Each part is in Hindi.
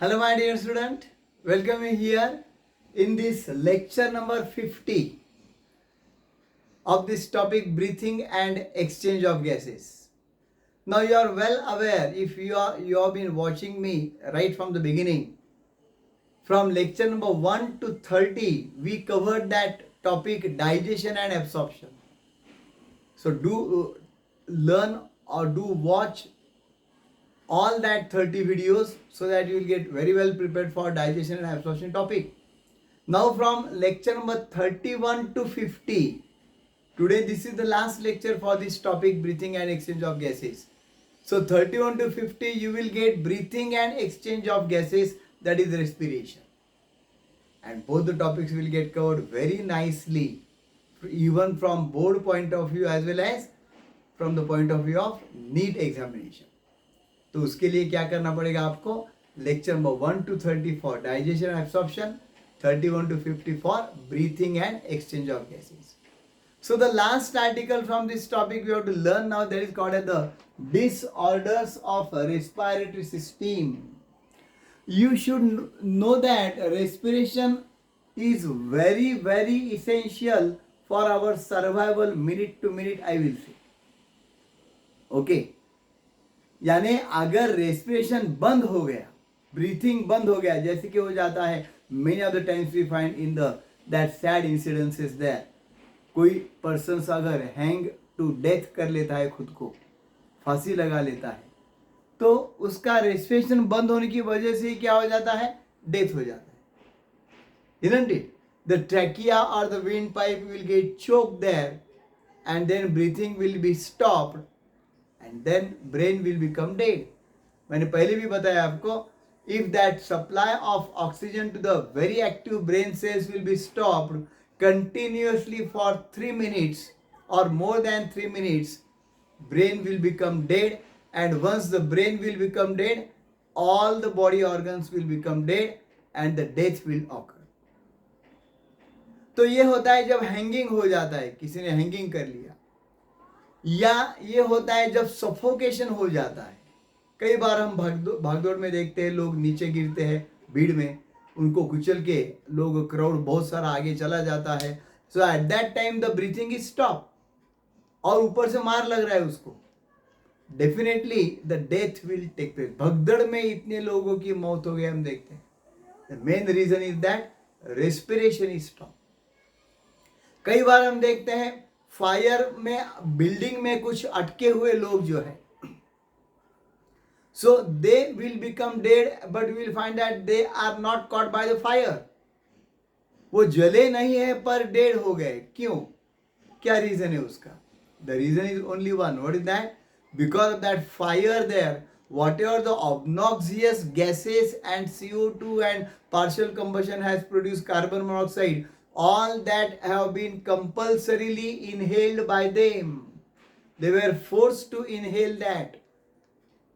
Hello, my dear student. Welcome you here in this lecture number 50 of this topic breathing and exchange of gases. Now you are well aware if you have been watching me right from the beginning. From lecture number 1 to 30, we covered that topic digestion and absorption. So do learn or do watch all that 30 videos so that you will get very well prepared for digestion and absorption topic. Now from lecture number 31 to 50, today this is the last lecture for this topic breathing and exchange of gases. So 31 to 50 you will get breathing and exchange of gases, that is respiration. And both the topics will get covered very nicely even from board point of view as well as from the point of view of NEET examination. तो उसके लिए क्या करना पड़ेगा आपको, lecture number 1 to 30 for digestion and absorption, 31 to 50 for breathing and exchange of gases. So the last article from this topic we have to learn now, that is called as the disorders of respiratory system. You should know that respiration is very essential for our survival minute to minute, I will say. Okay. यानी अगर रेस्पिरेशन बंद हो गया, ब्रीथिंग बंद हो गया, जैसे कि हो जाता है many of the times we find in the that sad incidences there, कोई पर्सन अगर हैंग टू डेथ कर लेता है, खुद को फांसी लगा लेता है, तो उसका रेस्पिरेशन बंद होने की वजह से क्या हो जाता है, डेथ हो जाता है. Isn't it? The trachea or the windpipe will get choked there and then breathing will be stopped and then brain will become dead. मैंने पहले भी बताया आपको, if that supply of oxygen to the very active brain cells will be stopped continuously for 3 minutes or more than 3 minutes, brain will become dead, and once the brain will become dead, all the body organs will become dead and the death will occur. तो ये होता है जब हैंगिंग हो जाता है, किसी ने हैंगिंग कर लिया, या ये होता है जब सफोकेशन हो जाता है. कई बार हम भागदौड़ में देखते हैं लोग नीचे गिरते हैं भीड़ में, उनको कुचल के लोग क्राउड बहुत सारा आगे चला जाता है. So at that time the breathing is stop, और ऊपर से मार लग रहा है उसको, definitely the death will take place. भगदड़ में इतने लोगों की मौत हो गई हम देखते हैं. The main reason is that respiration is stop. कई बार हम देखते हैं फायर में, बिल्डिंग में कुछ अटके हुए लोग जो है, so they will become dead, but will find that they are not caught by the fire. वो जले नहीं है पर डेड हो गए. क्यों, क्या रीजन है उसका? The reason is only one. What is that? Because of that fire there, whatever the obnoxious gases and CO2 and partial combustion has produced carbon monoxide, all that have been compulsorily inhaled by them. They were forced to inhale that.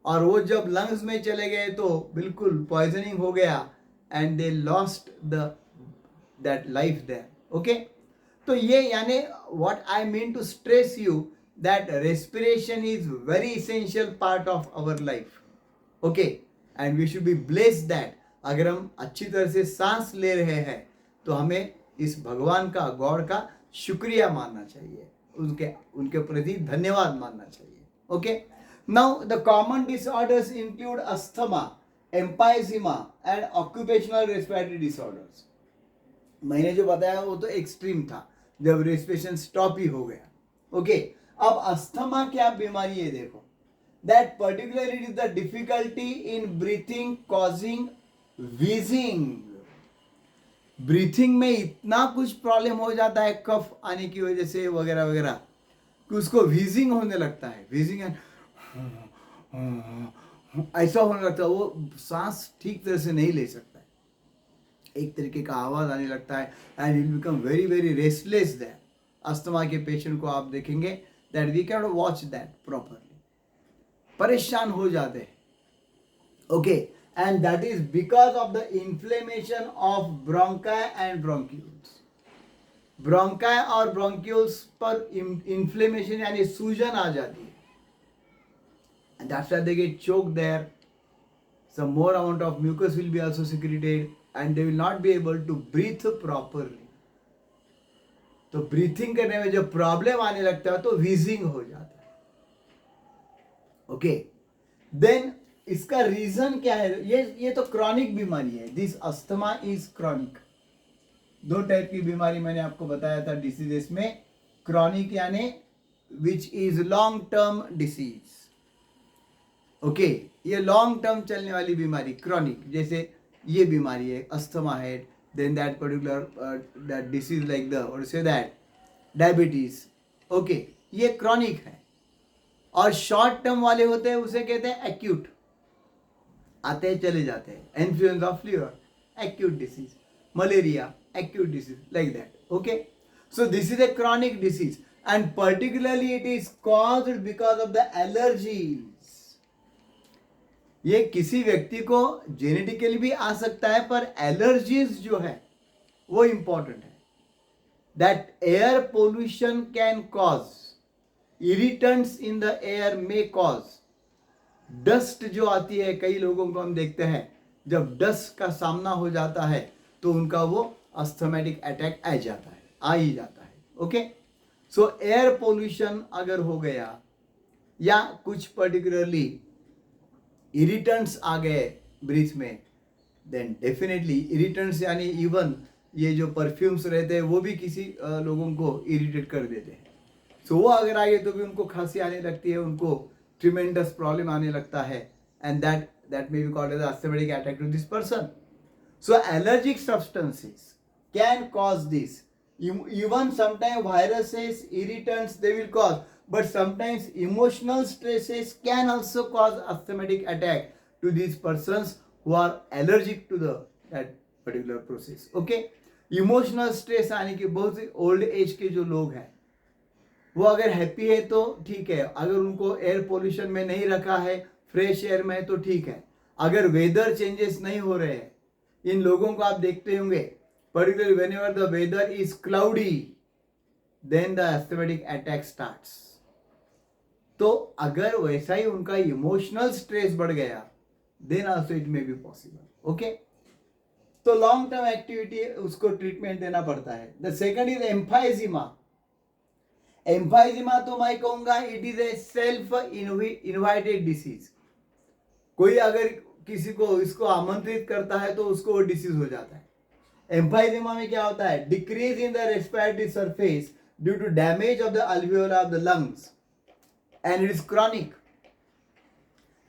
और वो जब लंग्स में चले गए तो बिल्कुल पॉइजनिंग हो गया and they lost that life there. Okay? तो ये यानी what I mean to stress you that respiration is very essential part of our life. Okay? And we should be blessed that अगर हम अच्छी तरह से सांस ले रहे हैं तो हमें इस भगवान का, गॉड का शुक्रिया मानना चाहिए, उनके प्रति धन्यवाद मानना चाहिए. Okay. Now the common disorders include asthma, emphysema and occupational respiratory disorders. मैंने जो बताया वो तो एक्सट्रीम था, जब रेस्पिरेशन स्टॉप ही हो गया. ओके. अब अस्थमा क्या बीमारी है देखो. That particularly is the difficulty in breathing causing wheezing. Breathing में इतना कुछ प्रॉब्लम हो जाता है कफ आने की वजह से वगैरह वगैरह कि उसको व्हीजिंग होने लगता है. व्हीजिंग ऐसा होने लगता है, वो सांस ठीक तरह से नहीं ले सकता है, एक तरीके का आवाज आने लगता है and will become very restless. That asthma के पेशेंट को आप देखेंगे that we can watch that properly, परेशान हो जाते हैं. Okay. And that is because of the inflammation of bronchi and bronchioles. Bronchi और bronchioles पर inflammation यानी सूजन आ जाती है, and that's why they get choked there. some more amount of mucus will be also secreted and they will not be able to breathe properly. तो ब्रीथिंग करने में जब प्रॉब्लम आने लगता है तो व्हीजिंग हो जाता है. ओके, देन इसका रीजन क्या है? ये तो क्रॉनिक बीमारी है. This asthma is chronic. दो टाइप की बीमारी मैंने आपको बताया था डिसीजेस में. क्रॉनिक यानी which is long term disease. Okay, ये लॉन्ग टर्म चलने वाली बीमारी क्रॉनिक, जैसे ये बीमारी है, अस्थमा है, then that particular that disease like the और से दैट डायबिटीज. ओके, ये क्रॉनिक है. और शॉर्ट टर्म वाले होते हैं उसे कहते हैं एक्यूट. आते हैं चले जाते हैं. Influenza fever acute disease, malaria acute disease, like that. Okay, so this is a chronic disease and particularly it is caused because of the allergies. ये किसी व्यक्ति को जेनेटिकली भी आ सकता है, पर एलर्जीज जो है वो इंपॉर्टेंट है. That air pollution can cause irritants in the air, में कॉज डस्ट जो आती है. कई लोगों को हम देखते हैं जब डस्ट का सामना हो जाता है तो उनका वो अस्थमेटिक अटैक आ जाता है, आ ही जाता है. ओके, सो एयर पोल्यूशन अगर हो गया या कुछ पर्टिकुलरली इरिटेंट्स आ गए ब्रीथ में, देन डेफिनेटली इरिटेंट्स यानी इवन ये जो परफ्यूम्स रहते हैं वो भी किसी लोगों को इरिटेट कर देते हैं. सो वो अगर आ गए तो भी उनको खांसी आने लगती है, उनको ट्रिमेंडस प्रॉब्लम आने लगता है, and that may be called as asthmatic attack to this person. So allergic substances can cause this. Even sometimes viruses, irritants they will cause, but sometimes emotional stresses can also cause asthmatic attack to these persons who are allergic to that particular process. Okay, emotional stress आने की बहुत से ओल्ड एज के जो लोग हैं वो अगर हैप्पी है तो ठीक है, अगर उनको एयर पोल्यूशन में नहीं रखा है, फ्रेश एयर में है तो ठीक है. अगर वेदर चेंजेस नहीं हो रहे हैं, इन लोगों को आप देखते होंगे particularly whenever the weather is cloudy, then the asthmatic attack starts. तो अगर वैसा ही उनका इमोशनल स्ट्रेस बढ़ गया, then also it may be possible. Okay, तो लॉन्ग टर्म एक्टिविटी उसको ट्रीटमेंट देना पड़ता है. The second is emphysema. Emphysema तो मैं कहूंगा it is a self invited disease. कोई अगर किसी को इसको आमंत्रित करता है तो उसको वो डिसीज हो जाता है. एम्फाइजिमा में क्या होता है? Decrease in the respiratory surface due to damage of the alveola of the lungs and it is chronic.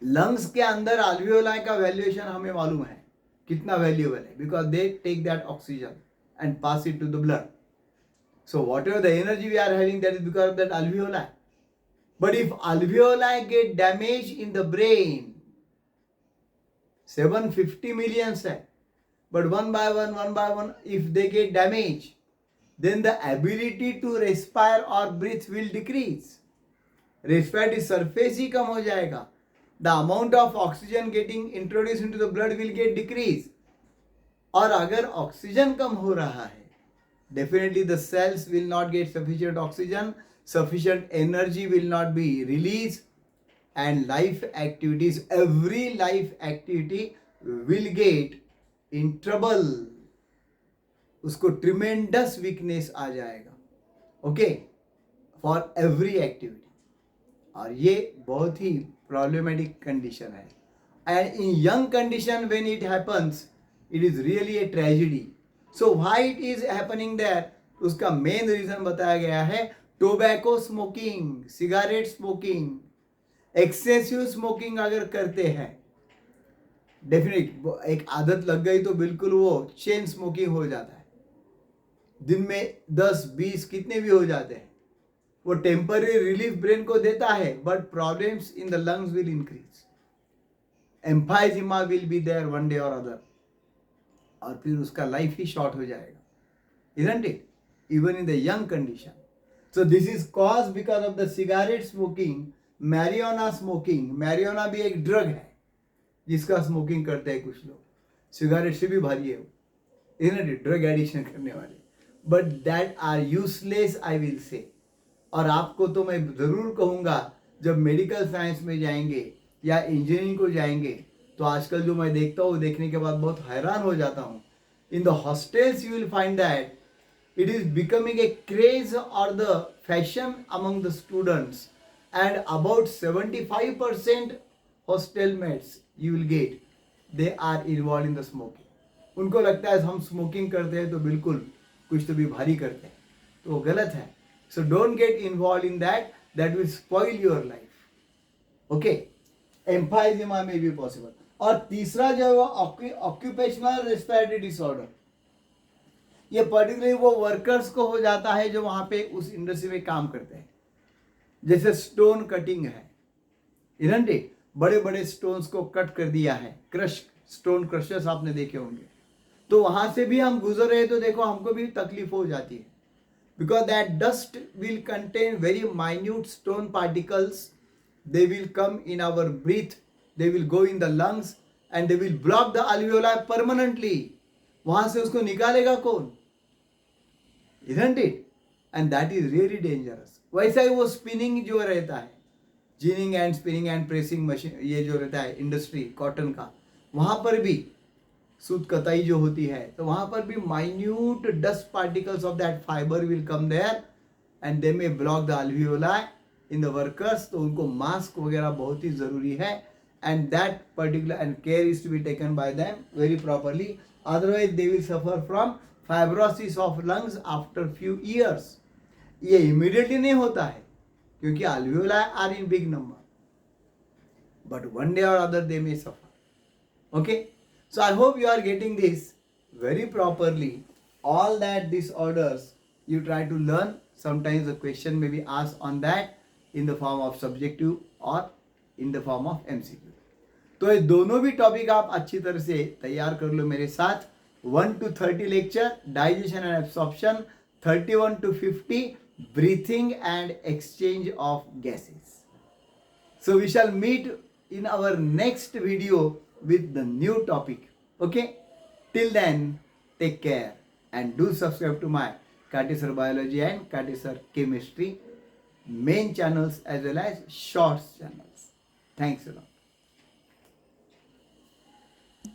Lungs के अंदर अल्वियोला का वैल्यूएशन हमें मालूम है कितना वैल्यूएबल है, because they take that oxygen and pass it to the blood. So whatever the energy we are having that is because of that alveola. But if alveola get damage in the brain, 750 millions है, but one by one, if they get damaged, then the ability to respire or breathe will decrease. Respiratory surface ही कम हो जाएगा. The amount of oxygen getting introduced into the blood will get decreased. और अगर ऑक्सीजन कम हो रहा है, definitely the cells will not get sufficient oxygen, sufficient energy will not be released, and life activities, every life activity will get in trouble. उसको ट्रिमेंडस वीकनेस आ जाएगा. Okay, for every activity. और ये बहुत ही प्रॉब्लमेटिक कंडीशन है. And in young condition when it happens, it is really a tragedy. So why it is happening there, उसका मेन रीजन बताया गया है tobacco smoking, cigarette smoking, excessive smoking अगर करते हैं, डेफिनेट एक आदत लग गई तो बिल्कुल वो चेन स्मोकिंग हो जाता है. दिन में 10-20 कितने भी हो जाते हैं. वो टेम्पररी रिलीफ ब्रेन को देता है, but problems in the lungs will increase. Emphysema will be there one day और अदर, और फिर उसका लाइफ ही शॉर्ट हो जाएगा. isn't it? Even in the young condition. So this is caused because of the cigarette smoking, marijuana smoking. Marijuana भी एक ड्रग है जिसका स्मोकिंग करते हैं कुछ लोग. सिगरेट से भी भारी है वो, isn't it? ड्रग एडिक्शन करने वाले. But that are useless I will say. और आपको तो मैं ज़रूर कहूँगा, जब मेडिकल साइंस में जाएंगे या इंजीनियरिंग को जाएंगे तो आजकल जो मैं देखता हूँ, देखने के बाद बहुत हैरान हो जाता हूँ. In the hostels you will find that it is becoming a craze or the fashion among the students, and about 75% hostel mates you will get, they are involved in the smoking. उनको लगता है हम स्मोकिंग करते हैं तो बिल्कुल कुछ तो भी भारी करते हैं, तो वो गलत है. So don't get involve in that, that will spoil your life. Okay, emphysema में भी पॉसिबल. और तीसरा जो है वो ऑक्यूपेशनल रेस्पिरेटरी डिसऑर्डर. ये पर्टिकुलरली वो वर्कर्स को हो जाता है जो वहां पे उस इंडस्ट्री में काम करते हैं. जैसे स्टोन कटिंग है, इजंट इट, बड़े बड़े स्टोन्स को कट कर दिया है, क्रश, स्टोन क्रशर्स आपने देखे होंगे. तो वहां से भी हम गुजर रहे तो देखो हमको भी तकलीफ हो जाती है, because that dust will contain very minute stone particles. They will come in our breath, they will go in the lungs and they will block the alveoli permanently. वहां से उसको निकालेगा कौन? Isn't it? And that is really dangerous. वैसा ही वो स्पिनिंग जो रहता है, ginning and spinning and pressing machine, ये जो रहता है इंडस्ट्री कॉटन का, वहां पर भी सूत कताई जो होती है, तो वहां पर भी minute dust particles of that fibre will come there and they may block the alveoli in the workers. तो उनको मास्क वगैरह बहुत ही जरूरी है, and that particular and care is to be taken by them very properly, otherwise they will suffer from fibrosis of lungs after few years. ये इमीडिएटली नहीं होता है क्योंकि alveoli are in big number, but one day और other they may suffer. Okay, so I hope you are getting this very properly. All that disorders you try to learn. Sometimes the question may be asked on that in the form of subjective or in the form of MCQ. तो ये दोनों भी टॉपिक आप अच्छी तरह से तैयार कर लो मेरे साथ. 1 to 30 lecture, digestion and absorption. 31 to 50, breathing and exchange of gases. So we shall meet in our next video with the new topic. Okay? Till then, take care and do subscribe to my Kati Sir Biology and Kati Sir Chemistry main channels as well as shorts channels. Thanks a lot.